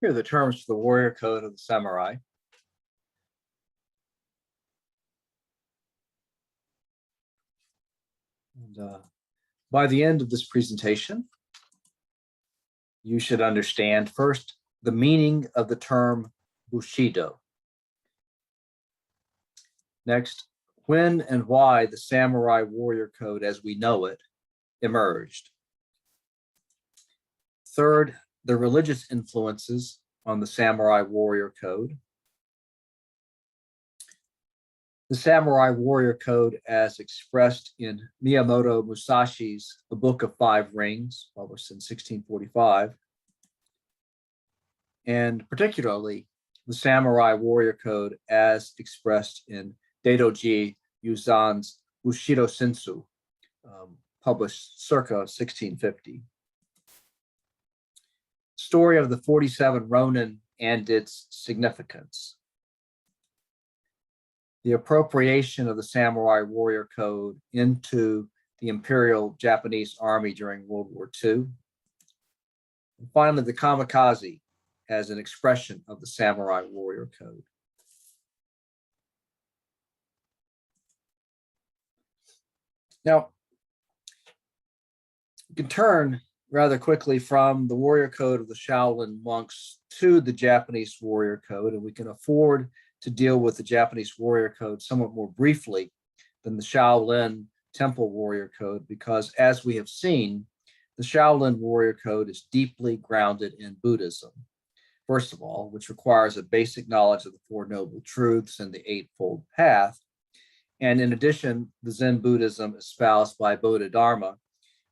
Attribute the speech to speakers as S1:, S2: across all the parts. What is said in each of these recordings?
S1: Here are the terms for the warrior code of the samurai. And by the end of this presentation, you should understand first the meaning of the term Bushido. Next, when and why the samurai warrior code as we know it emerged. Third, the religious influences on the samurai warrior code. The samurai warrior code as expressed in Miyamoto Musashi's A Book of Five Rings, published in 1645, and particularly the samurai warrior code as expressed in Daidoji Yuzan's Bushido Sensu, published circa 1650. Story of the 47 Ronin and its significance. The appropriation of the samurai warrior code into the Imperial Japanese Army during World War II. And finally, the kamikaze as an expression of the samurai warrior code. Now, you can turn rather quickly from the warrior code of the Shaolin monks to the Japanese warrior code, and we can afford to deal with the Japanese warrior code somewhat more briefly than the Shaolin temple warrior code, because as we have seen, the Shaolin warrior code is deeply grounded in Buddhism, first of all, which requires a basic knowledge of the Four Noble Truths and the Eightfold Path. And in addition, the Zen Buddhism espoused by Bodhidharma,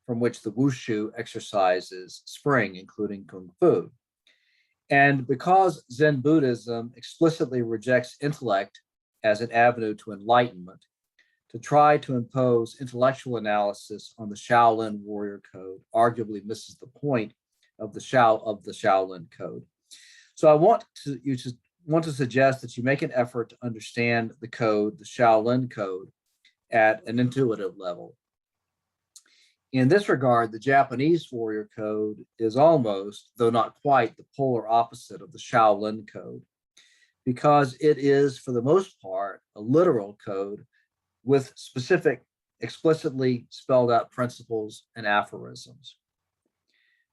S1: from which the Wushu exercises spring, including Kung Fu. And because Zen Buddhism explicitly rejects intellect as an avenue to enlightenment, to try to impose intellectual analysis on the Shaolin warrior code arguably misses the point of the Shaolin code. So I want to suggest that you make an effort to understand the code, the Shaolin code, at an intuitive level. In this regard, the Japanese warrior code is almost, though not quite, the polar opposite of the Shaolin code, because it is, for the most part, a literal code with specific, explicitly spelled out principles and aphorisms.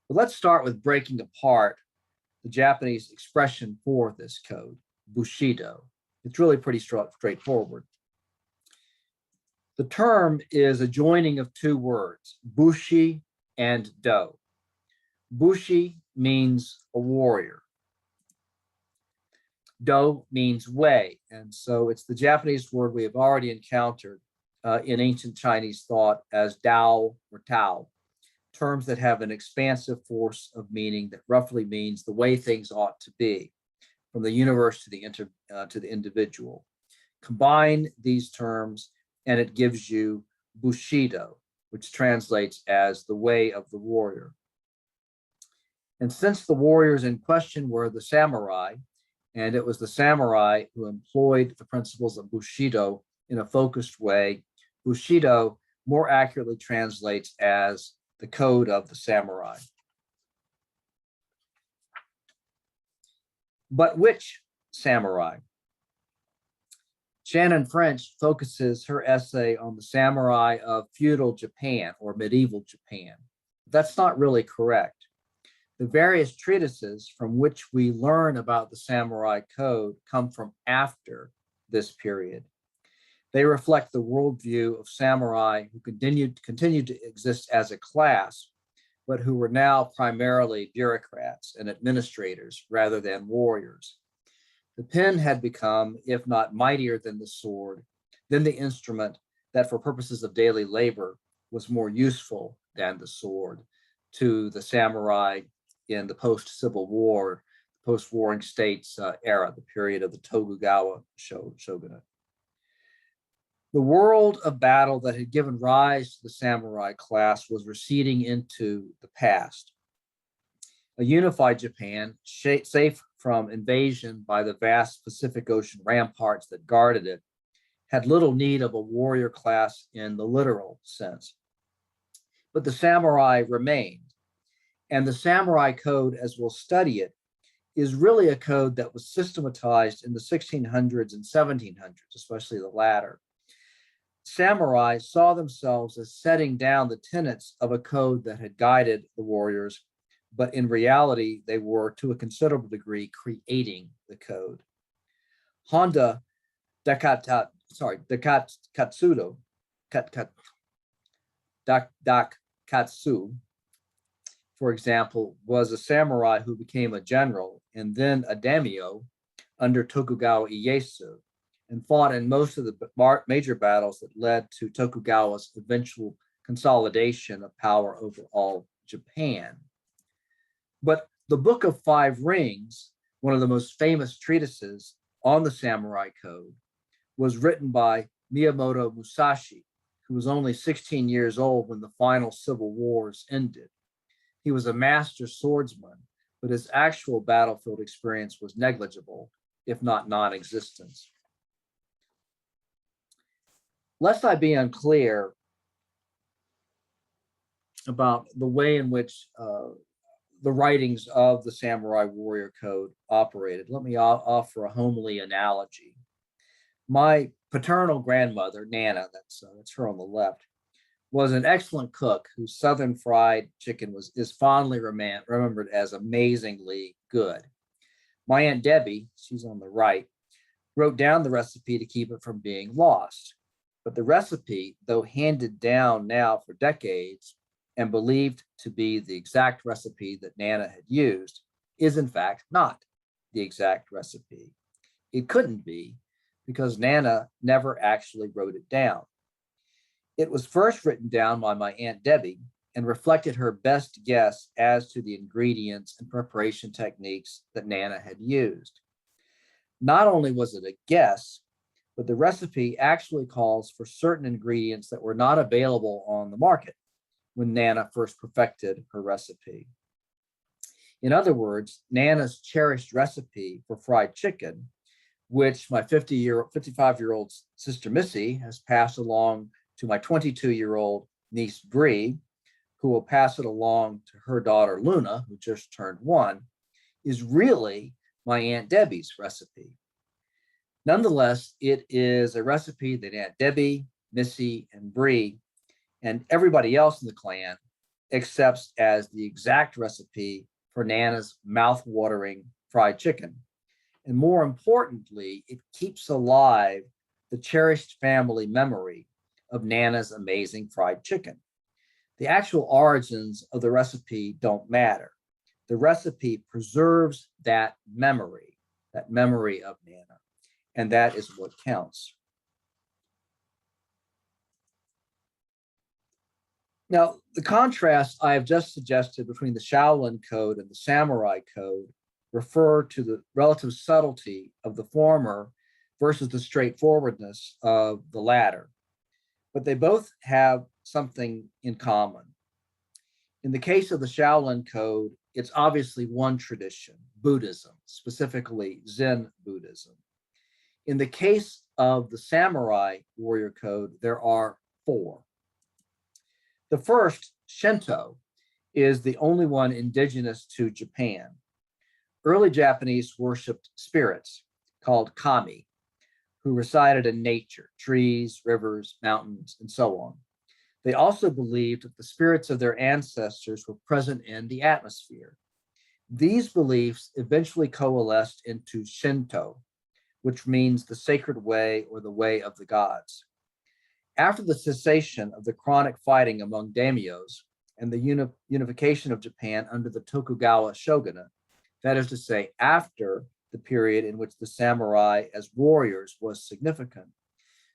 S1: But let's start with breaking apart the Japanese expression for this code, Bushido. It's really pretty straightforward. The term is a joining of two words, bushi and do. Bushi means a warrior. Do means way, and so it's the Japanese word we have already encountered in ancient Chinese thought as Dao or Tao, terms that have an expansive force of meaning that roughly means the way things ought to be, from the universe to the individual. Combine these terms and it gives you Bushido, which translates as the way of the warrior. And since the warriors in question were the samurai, and it was the samurai who employed the principles of Bushido in a focused way, Bushido more accurately translates as the code of the samurai. But which samurai? Shannon French focuses her essay on the samurai of feudal Japan or medieval Japan. That's not really correct. The various treatises from which we learn about the samurai code come from after this period. They reflect the worldview of samurai who continued to exist as a class, but who were now primarily bureaucrats and administrators rather than warriors. The pen had become, if not mightier than the sword, then the instrument that for purposes of daily labor was more useful than the sword to the samurai in the post-Civil War, post-warring states era, the period of the Tokugawa shogunate. The world of battle that had given rise to the samurai class was receding into the past. A unified Japan, safe from invasion by the vast Pacific Ocean ramparts that guarded it, had little need of a warrior class in the literal sense. But the samurai remained, and the samurai code, as we'll study it, is really a code that was systematized in the 1600s and 1700s, especially the latter. Samurai saw themselves as setting down the tenets of a code that had guided the warriors, but in reality, they were to a considerable degree creating the code. Honda Dakatsudo, Dakatsu, for example, was a samurai who became a general and then a daimyo under Tokugawa Ieyasu and fought in most of the major battles that led to Tokugawa's eventual consolidation of power over all Japan. But the Book of Five Rings, one of the most famous treatises on the samurai code, was written by Miyamoto Musashi, who was only 16 years old when the final civil wars ended. He was a master swordsman, but his actual battlefield experience was negligible, if not non-existent. Lest I be unclear about the way in which the writings of the Samurai Warrior Code operated, let me offer a homely analogy. My paternal grandmother, Nana, that's her on the left, was an excellent cook whose Southern fried chicken is fondly remembered as amazingly good. My Aunt Debbie, she's on the right, wrote down the recipe to keep it from being lost. But the recipe, though handed down now for decades and believed to be the exact recipe that Nana had used, is in fact not the exact recipe. It couldn't be because Nana never actually wrote it down. It was first written down by my Aunt Debbie and reflected her best guess as to the ingredients and preparation techniques that Nana had used. Not only was it a guess, but the recipe actually calls for certain ingredients that were not available on the market when Nana first perfected her recipe. In other words, Nana's cherished recipe for fried chicken, which my 55-year-old sister Missy has passed along to my 22-year-old niece Bree, who will pass it along to her daughter Luna, who just turned 1, is really my Aunt Debbie's recipe. Nonetheless, it is a recipe that Aunt Debbie, Missy, and Bree, and everybody else in the clan accepts as the exact recipe for Nana's mouth-watering fried chicken. And more importantly, it keeps alive the cherished family memory of Nana's amazing fried chicken. The actual origins of the recipe don't matter. The recipe preserves that memory of Nana, and that is what counts. Now, the contrast I have just suggested between the Shaolin Code and the Samurai Code refer to the relative subtlety of the former versus the straightforwardness of the latter. But they both have something in common. In the case of the Shaolin Code, it's obviously one tradition, Buddhism, specifically Zen Buddhism. In the case of the Samurai Warrior Code, there are 4. The first, Shinto, is the only one indigenous to Japan. Early Japanese worshipped spirits called kami, who resided in nature, trees, rivers, mountains, and so on. They also believed that the spirits of their ancestors were present in the atmosphere. These beliefs eventually coalesced into Shinto, which means the sacred way or the way of the gods. After the cessation of the chronic fighting among daimyos and the unification of Japan under the Tokugawa shogunate, that is to say, after the period in which the samurai as warriors was significant,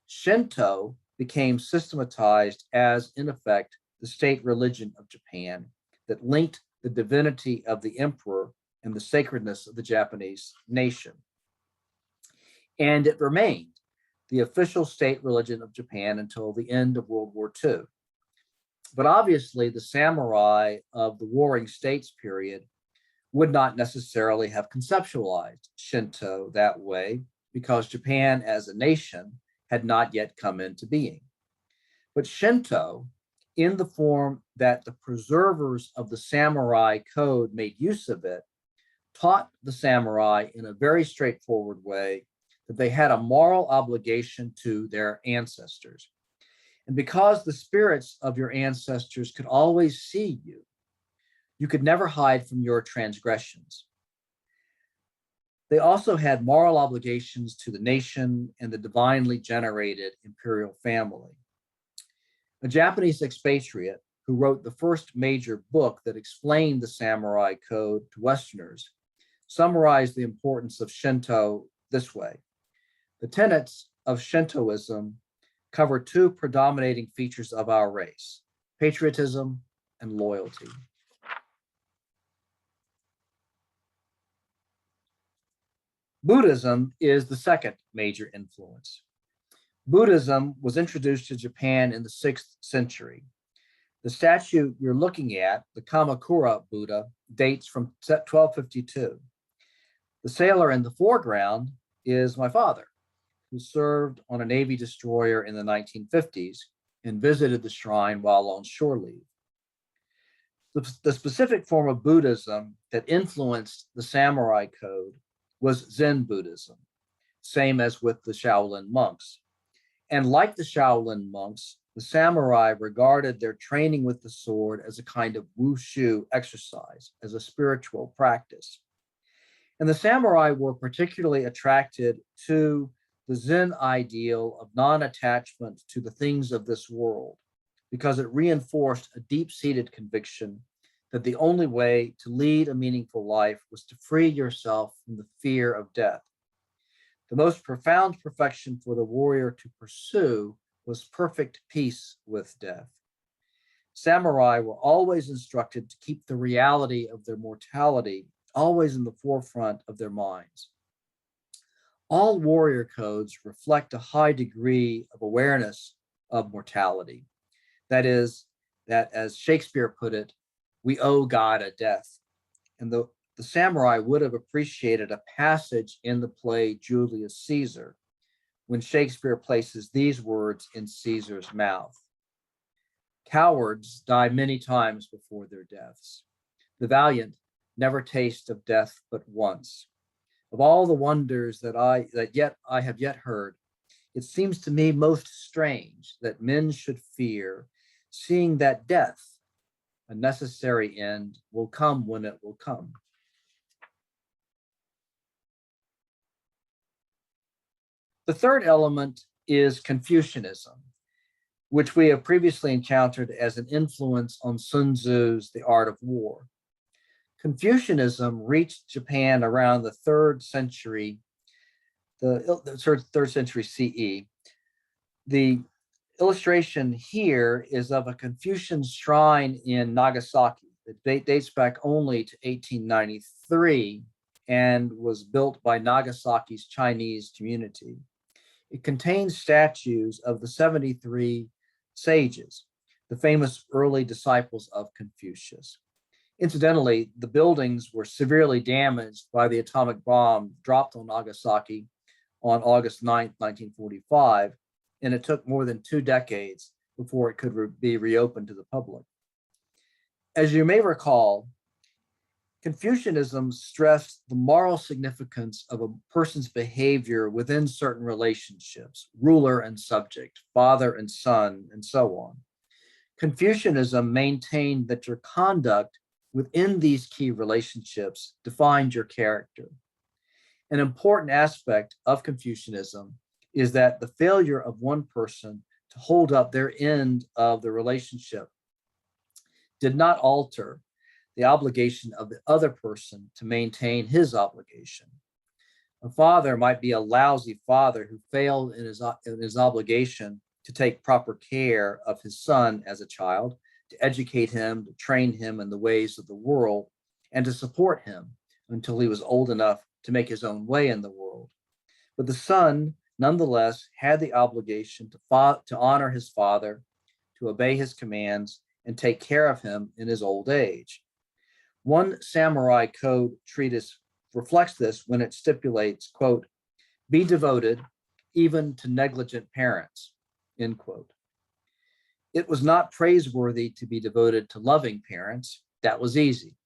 S1: Shinto became systematized as, in effect, the state religion of Japan that linked the divinity of the emperor and the sacredness of the Japanese nation. And it remained the official state religion of Japan until the end of World War II. But obviously, the samurai of the Warring States period would not necessarily have conceptualized Shinto that way because Japan as a nation had not yet come into being. But Shinto, in the form that the preservers of the samurai code made use of it, taught the samurai in a very straightforward way that they had a moral obligation to their ancestors. And because the spirits of your ancestors could always see you, you could never hide from your transgressions. They also had moral obligations to the nation and the divinely generated imperial family. A Japanese expatriate who wrote the first major book that explained the samurai code to Westerners summarized the importance of Shinto this way. The tenets of Shintoism cover two predominating features of our race: patriotism and loyalty. Buddhism is the second major influence. Buddhism was introduced to Japan in the 6th century. The statue you're looking at, the Kamakura Buddha, dates from 1252. The sailor in the foreground is my father, who served on a Navy destroyer in the 1950s and visited the shrine while on shore leave. The specific form of Buddhism that influenced the samurai code was Zen Buddhism, same as with the Shaolin monks. And like the Shaolin monks, the samurai regarded their training with the sword as a kind of wushu exercise, as a spiritual practice. And the samurai were particularly attracted to the Zen ideal of non-attachment to the things of this world, because it reinforced a deep-seated conviction that the only way to lead a meaningful life was to free yourself from the fear of death. The most profound perfection for the warrior to pursue was perfect peace with death. Samurai were always instructed to keep the reality of their mortality always in the forefront of their minds. All warrior codes reflect a high degree of awareness of mortality. That is, that as Shakespeare put it, we owe God a death. And the samurai would have appreciated a passage in the play Julius Caesar, when Shakespeare places these words in Caesar's mouth: "Cowards die many times before their deaths. The valiant never taste of death but once. Of all the wonders that I have yet heard, it seems to me most strange that men should fear, seeing that death, a necessary end, will come when it will come." The third element is Confucianism, which we have previously encountered as an influence on Sun Tzu's The Art of War. Confucianism reached Japan around the 3rd century, the 3rd century CE. The illustration here is of a Confucian shrine in Nagasaki that dates back only to 1893 and was built by Nagasaki's Chinese community. It contains statues of the 73 sages, the famous early disciples of Confucius. Incidentally, the buildings were severely damaged by the atomic bomb dropped on Nagasaki on August 9, 1945, and it took more than 2 decades before it could be reopened to the public. As you may recall, Confucianism stressed the moral significance of a person's behavior within certain relationships, ruler and subject, father and son, and so on. Confucianism maintained that your conduct within these key relationships defined your character. An important aspect of Confucianism is that the failure of one person to hold up their end of the relationship did not alter the obligation of the other person to maintain his obligation. A father might be a lousy father who failed in his obligation to take proper care of his son as a child, to educate him, to train him in the ways of the world, and to support him until he was old enough to make his own way in the world. But the son, nonetheless, had the obligation to honor his father, to obey his commands, and take care of him in his old age. One samurai code treatise reflects this when it stipulates, quote, "Be devoted even to negligent parents," end quote. It was not praiseworthy to be devoted to loving parents. That was easy.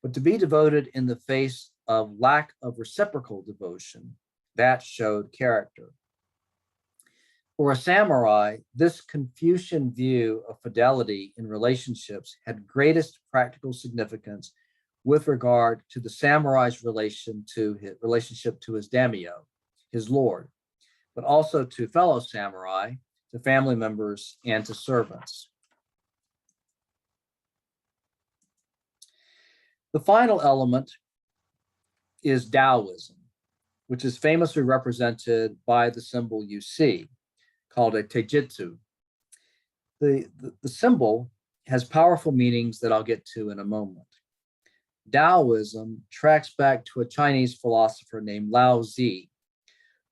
S1: But to be devoted in the face of lack of reciprocal devotion that showed character. For a samurai, this Confucian view of fidelity in relationships had greatest practical significance with regard to the samurai's relationship to his daimyo, his lord, but also to fellow samurai, to family members, and to servants. The final element is Taoism, which is famously represented by the symbol you see, called a Taijutsu. The symbol has powerful meanings that I'll get to in a moment. Taoism tracks back to a Chinese philosopher named Lao Tzu,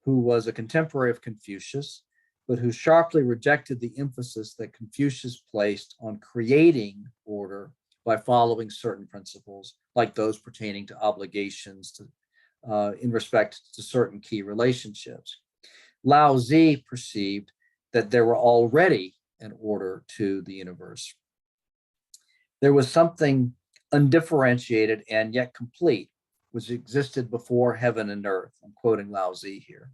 S1: who was a contemporary of Confucius, but who sharply rejected the emphasis that Confucius placed on creating order by following certain principles, like those pertaining to obligations in respect to certain key relationships. Lao Tzu perceived that there were already an order to the universe. There was something undifferentiated and yet complete, which existed before heaven and earth. I'm quoting Lao Tzu here.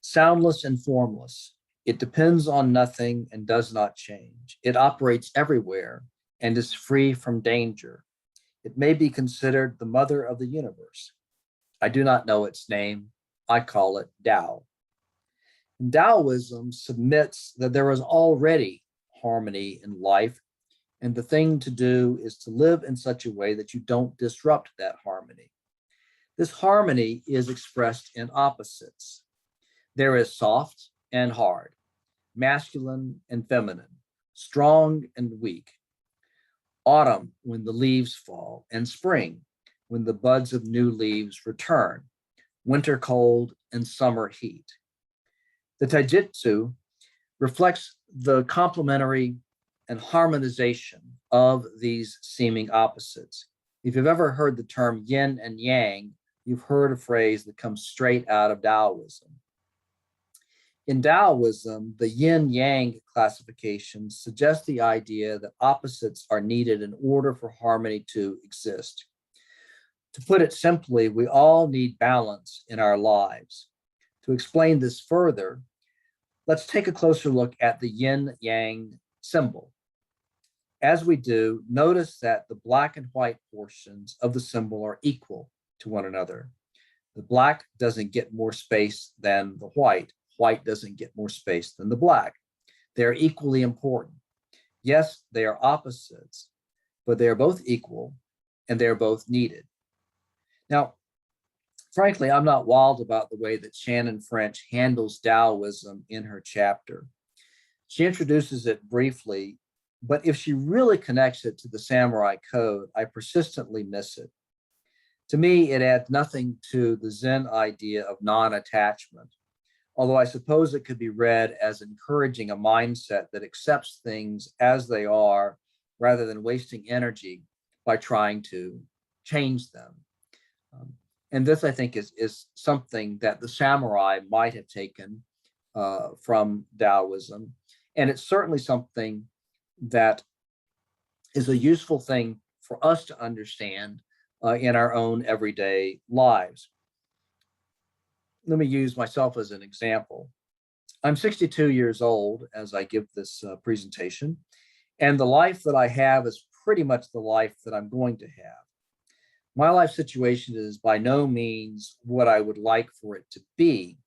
S1: Soundless and formless, it depends on nothing and does not change. It operates everywhere and is free from danger. It may be considered the mother of the universe. I do not know its name. I call it Tao. And Taoism submits that there is already harmony in life, and the thing to do is to live in such a way that you don't disrupt that harmony. This harmony is expressed in opposites. There is soft and hard, masculine and feminine, strong and weak. Autumn, when the leaves fall, and spring, when the buds of new leaves return. Winter cold and summer heat. The Taijutsu reflects the complementary and harmonization of these seeming opposites. If you've ever heard the term yin and yang, you've heard a phrase that comes straight out of Taoism. In Taoism, the yin-yang classification suggests the idea that opposites are needed in order for harmony to exist. To put it simply, we all need balance in our lives. To explain this further, let's take a closer look at the yin-yang symbol. As we do, notice that the black and white portions of the symbol are equal to one another. The black doesn't get more space than the white. White doesn't get more space than the black. They're equally important. Yes, they are opposites, but they are both equal and they're both needed. Now, frankly, I'm not wild about the way that Shannon French handles Taoism in her chapter. She introduces it briefly, but if she really connects it to the samurai code, I persistently miss it. To me, it adds nothing to the Zen idea of non-attachment, although I suppose it could be read as encouraging a mindset that accepts things as they are rather than wasting energy by trying to change them. And this, I think, is something that the samurai might have taken from Taoism. And it's certainly something that is a useful thing for us to understand in our own everyday lives. Let me use myself as an example. I'm 62 years old as I give this presentation, and the life that I have is pretty much the life that I'm going to have. My life situation is by no means what I would like for it to be,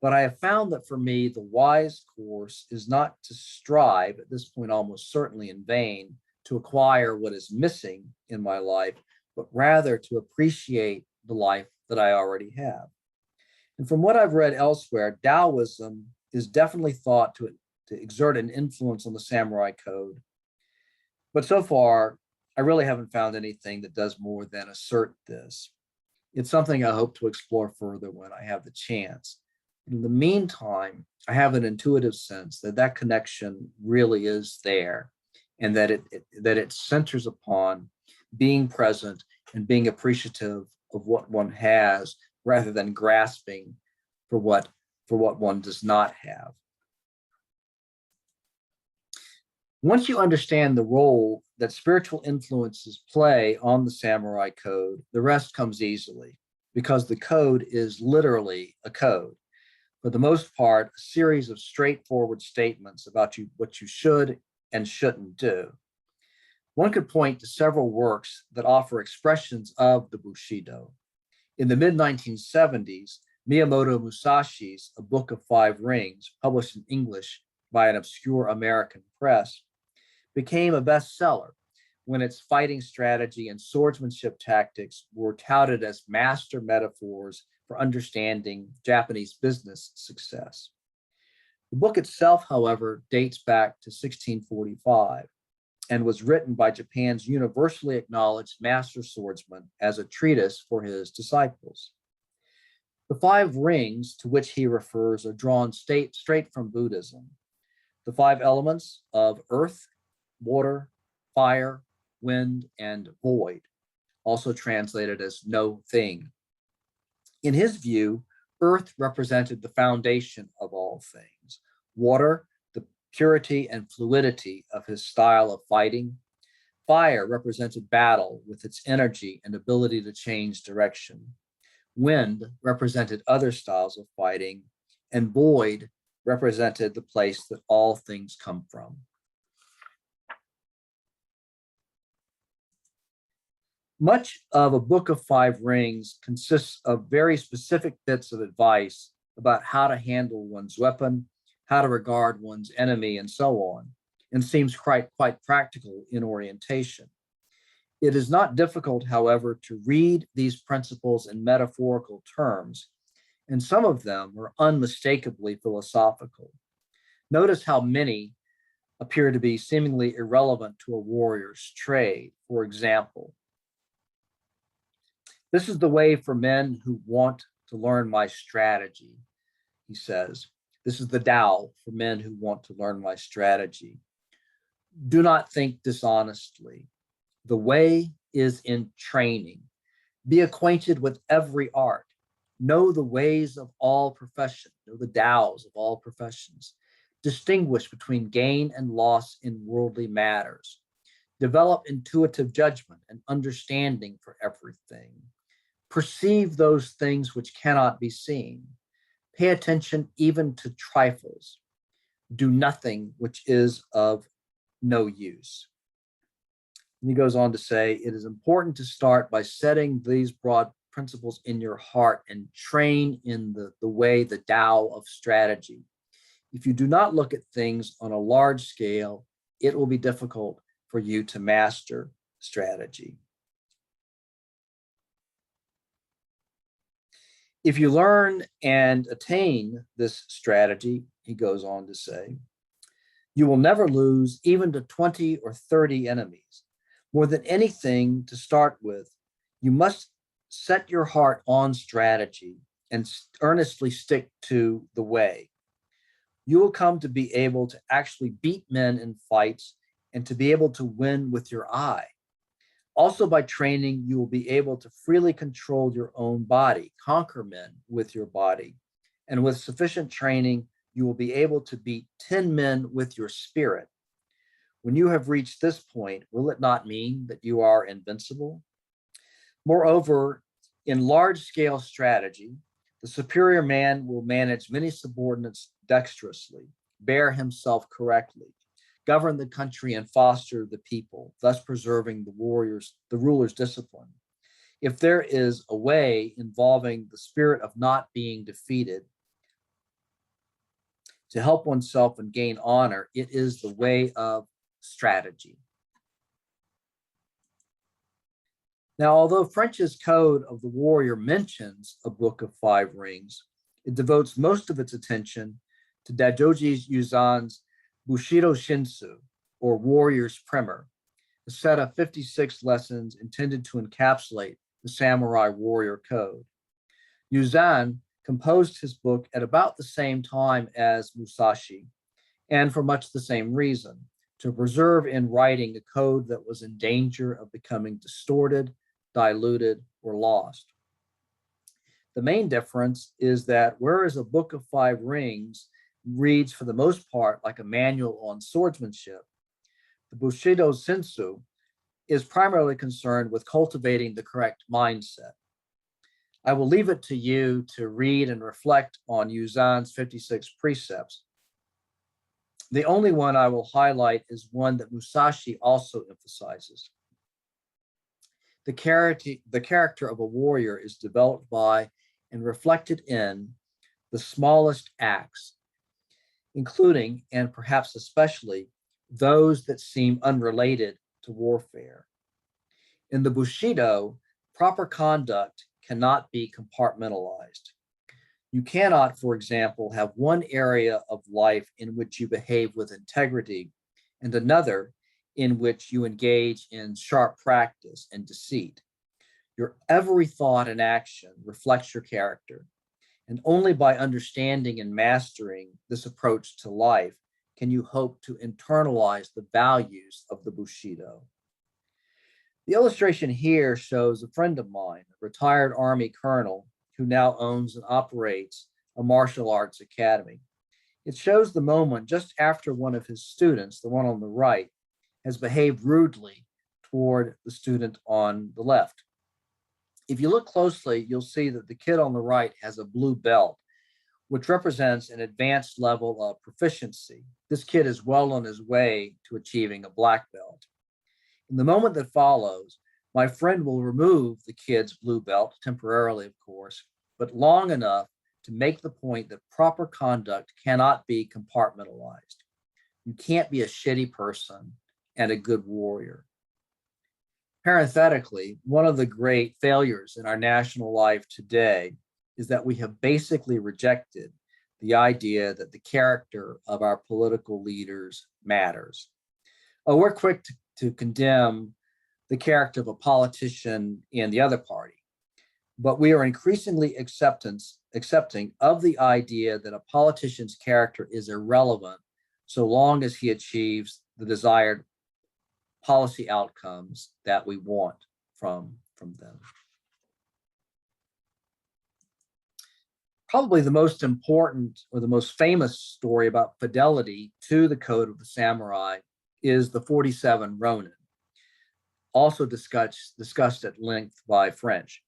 S1: but I have found that for me, the wise course is not to strive, at this point almost certainly in vain, to acquire what is missing in my life, but rather to appreciate the life that I already have. And from what I've read elsewhere, Taoism is definitely thought to exert an influence on the samurai code. But so far, I really haven't found anything that does more than assert this. It's something I hope to explore further when I have the chance. In the meantime, I have an intuitive sense that that connection really is there, and that it centers upon being present and being appreciative of what one has, rather than grasping for what one does not have. Once you understand the role that spiritual influences play on the samurai code, the rest comes easily because the code is literally a code. For the most part, a series of straightforward statements about what you should and shouldn't do. One could point to several works that offer expressions of the Bushido. In the mid-1970s, Miyamoto Musashi's A Book of Five Rings, published in English by an obscure American press, became a bestseller when its fighting strategy and swordsmanship tactics were touted as master metaphors for understanding Japanese business success. The book itself, however, dates back to 1645 and was written by Japan's universally acknowledged master swordsman as a treatise for his disciples. The five rings to which he refers are drawn straight from Buddhism. The five elements of earth, water, fire, wind, and void, also translated as no thing. In his view, earth represented the foundation of all things, water, the purity and fluidity of his style of fighting. Fire represented battle with its energy and ability to change direction. Wind represented other styles of fighting, and void represented the place that all things come from. Much of A Book of Five Rings consists of very specific bits of advice about how to handle one's weapon, how to regard one's enemy, and so on, and seems quite practical in orientation. It is not difficult, however, to read these principles in metaphorical terms, and some of them are unmistakably philosophical. Notice how many appear to be seemingly irrelevant to a warrior's trade. For example, this is the way for men who want to learn my strategy, he says. This is the Tao for men who want to learn my strategy. Do not think dishonestly. The way is in training. Be acquainted with every art. Know the ways of all professions. Know the Taos of all professions. Distinguish between gain and loss in worldly matters. Develop intuitive judgment and understanding for everything. Perceive those things which cannot be seen. Pay attention even to trifles. Do nothing which is of no use. And he goes on to say, it is important to start by setting these broad principles in your heart and train in the way, the Tao of strategy. If you do not look at things on a large scale, it will be difficult for you to master strategy. If you learn and attain this strategy, he goes on to say, you will never lose even to 20 or 30 enemies. More than anything, to start with, you must set your heart on strategy and earnestly stick to the way. You will come to be able to actually beat men in fights and to be able to win with your eye. Also, by training, you will be able to freely control your own body, conquer men with your body. And with sufficient training, you will be able to beat 10 men with your spirit. When you have reached this point, will it not mean that you are invincible? Moreover, in large-scale strategy, the superior man will manage many subordinates dexterously, bear himself correctly, govern the country and foster the people, thus preserving the ruler's discipline. If there is a way involving the spirit of not being defeated to help oneself and gain honor, it is the way of strategy. Now, although French's Code of the Warrior mentions A Book of Five Rings, it devotes most of its attention to Daijoji Yuzan's Bushido Shinsu, or Warrior's Primer, a set of 56 lessons intended to encapsulate the samurai warrior code. Yuzan composed his book at about the same time as Musashi, and for much the same reason, to preserve in writing a code that was in danger of becoming distorted, diluted, or lost. The main difference is that whereas A Book of Five Rings reads for the most part like a manual on swordsmanship, The Bushido Sensu is primarily concerned with cultivating the correct mindset. I will leave it to you to read and reflect on Yuzan's 56 precepts. The only one I will highlight is one that Musashi also emphasizes. The character of a warrior is developed by and reflected in the smallest acts, including and perhaps especially those that seem unrelated to warfare. In the Bushido, proper conduct cannot be compartmentalized. You cannot, for example, have one area of life in which you behave with integrity and another in which you engage in sharp practice and deceit. Your every thought and action reflects your character, and only by understanding and mastering this approach to life can you hope to internalize the values of the Bushido. The illustration here shows a friend of mine, a retired Army colonel who now owns and operates a martial arts academy. It shows the moment just after one of his students, the one on the right, has behaved rudely toward the student on the left. If you look closely, you'll see that the kid on the right has a blue belt, which represents an advanced level of proficiency. This kid is well on his way to achieving a black belt. In the moment that follows, my friend will remove the kid's blue belt, temporarily, of course, but long enough to make the point that proper conduct cannot be compartmentalized. You can't be a shitty person and a good warrior. Parenthetically, one of the great failures in our national life today is that we have basically rejected the idea that the character of our political leaders matters. Oh, we're quick to condemn the character of a politician in the other party, but we are increasingly accepting of the idea that a politician's character is irrelevant so long as he achieves the desired policy outcomes that we want from them. Probably the most important or the most famous story about fidelity to the code of the samurai is the 47 Ronin, also discussed at length by French.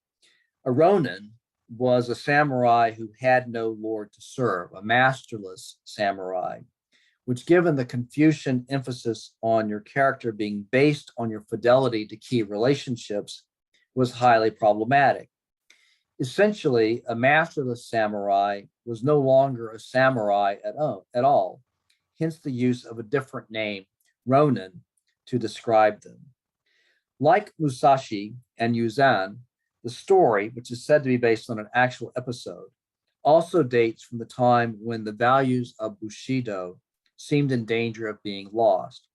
S1: A Ronin was a samurai who had no lord to serve, a masterless samurai, which, given the Confucian emphasis on your character being based on your fidelity to key relationships, was highly problematic. Essentially, a masterless samurai was no longer a samurai at all, hence the use of a different name, Ronin, to describe them. Like Musashi and Yuzan, the story, which is said to be based on an actual episode, also dates from the time when the values of Bushido seemed in danger of being lost.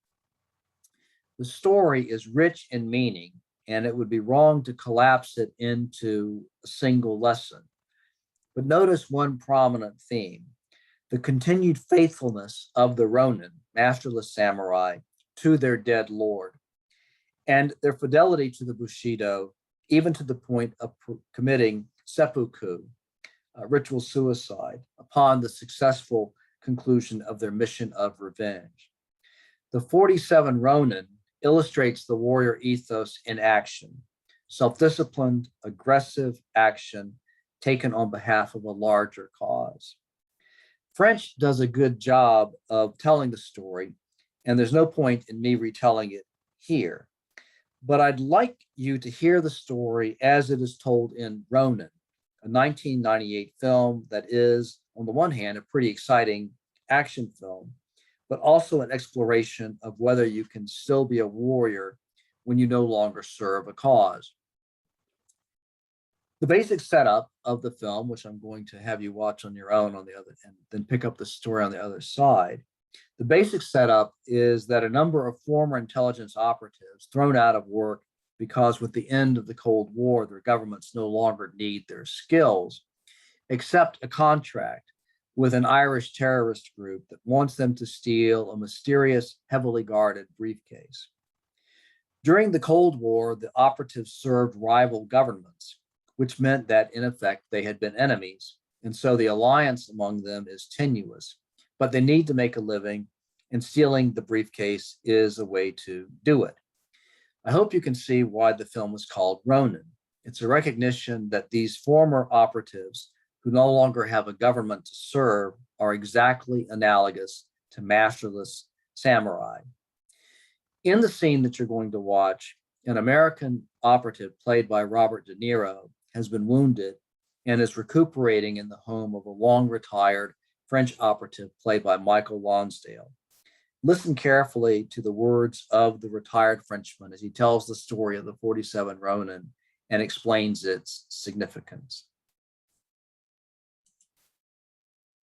S1: The story is rich in meaning, and it would be wrong to collapse it into a single lesson. But notice one prominent theme: the continued faithfulness of the Ronin, masterless samurai, to their dead lord, and their fidelity to the Bushido, even to the point of committing seppuku, ritual suicide, upon the successful conclusion of their mission of revenge. The 47 Ronin illustrates the warrior ethos in action: self-disciplined, aggressive action taken on behalf of a larger cause. French does a good job of telling the story, and there's no point in me retelling it here. But I'd like you to hear the story as it is told in Ronin, a 1998 film that is, on the one hand, a pretty exciting action film, but also an exploration of whether you can still be a warrior when you no longer serve a cause. The basic setup of the film, which I'm going to have you watch on your own on the other, and then pick up the story on the other side. The basic setup is that a number of former intelligence operatives thrown out of work because with the end of the Cold War, their governments no longer need their skills, accept a contract with an Irish terrorist group that wants them to steal a mysterious, heavily guarded briefcase. During the Cold War, the operatives served rival governments, which meant that, in effect, they had been enemies, and so the alliance among them is tenuous, but they need to make a living, and stealing the briefcase is a way to do it. I hope you can see why the film is called Ronin. It's a recognition that these former operatives who no longer have a government to serve are exactly analogous to masterless samurai. In the scene that you're going to watch, an American operative played by Robert De Niro has been wounded and is recuperating in the home of a long retired French operative played by Michael Lonsdale. Listen carefully to the words of the retired Frenchman as he tells the story of the 47 Ronin and explains its significance.